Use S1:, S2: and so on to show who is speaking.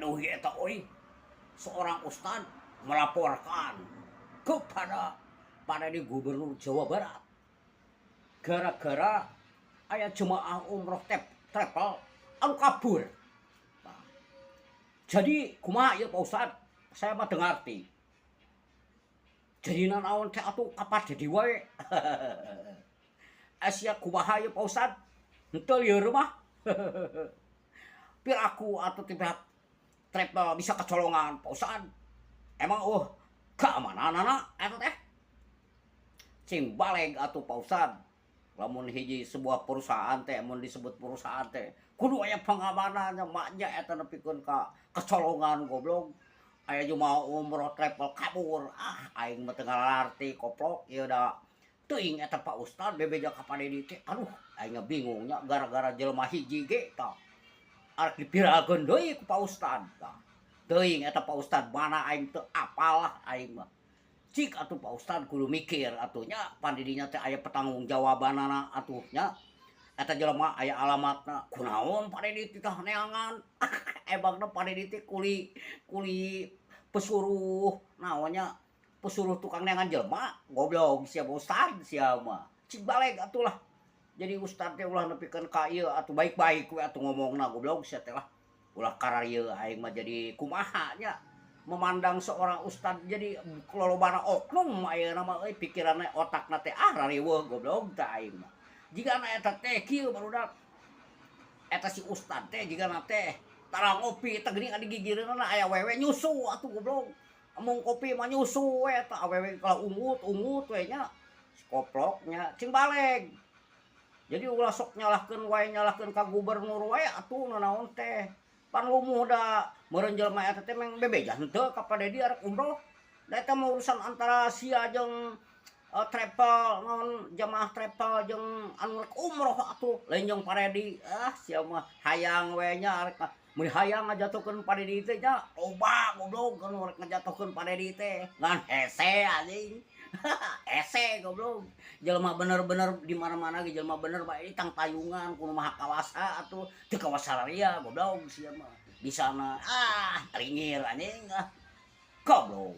S1: leuwih eta euy seorang ustad melaporkan kepada di Gubernur Jawa Barat gara-gara aya jemaah umroh travel anu kabur. Nah, jadi kumaha ieu Pak Ustad? Saya mah teu ngarti. Jadina naon teh atuh kapade di wae. Sia kumaha ieu Pak Ustad? Henteu lieur mah. Piraku atuh ti pihak travel bisa kecolongan Pak Ustad. Emang keamananana eta teh? Cing baleg atuh Pak Ustad. Lamun hiji sebuah perusahaan teh mun disebut perusahaan teh kudu aya pangamanannya maknya eta nepikeun ka kecolongan goblok. Aya jemaah umroh travel kabur. Aing mah teu ngalarti koplok ieu da teuing eta Pak Ustad bebeja ka Padedi teh. Aduh aing bingung nya gara-gara jelema hiji ge tah. Arek dipirakeun deui ku Pak Ustad tah. Teuing eta Pak Ustad mana aing teu apal lah aing mah. Cik atuh Pak Ustad kudu mikir atuhnya pandidinya teh aya pertanggungjawabanana atuhnya eta jelema aya alamatna kunaon Padedi teh neangan ebangna Padedi teh kuli pesuruh naonnya pesuruh tukang neangan jelema goblok sia Ustad sia mah cik baleg atuh lah jadi Ustad teh ulah nepikeun ka ieu atuh baik-baik we atuh ngomongna goblok sia teh lah ulah kararieu aing mah jadi kumaha nya memandang seorang ustad jadi lolobana oknum ayeuna mah euy pikiranna otakna teh rariweuh goblok teh aing mah. Jigana eta teh kieu barudak eta si ustad teh jigana teh tara ngopi teh geuning adi gigireunna aya wewe nyusu atuh goblok. Amung kopi mah nyusu we eta awewe kalau ungut we nya koplok nya cing baleg. Jadi ulah sok nyalahkeun ka gubernur wae atuh naon teh. Pan lumuh da meureun jelema eta teh meng bebeja henteu ka Padedi arek umroh. Da eta mah urusan antara sia jeung travel naon jamaah travel jeung anu rek umroh atuh lain jeung Padedi. Sia mah hayang we nya arek mun hayang ngajatuhkeun Padedi teh nya loba goblok anu rek ngajatuhkeun Padedi teh. Ngan hese anjing. Hese goblok. Jelema bener-bener di mana-mana ge jelema bener bae tang tayungan kudu maha kawasa atuh teu kawasa ria goblok sia mah. Di sana ringir anjing goblok.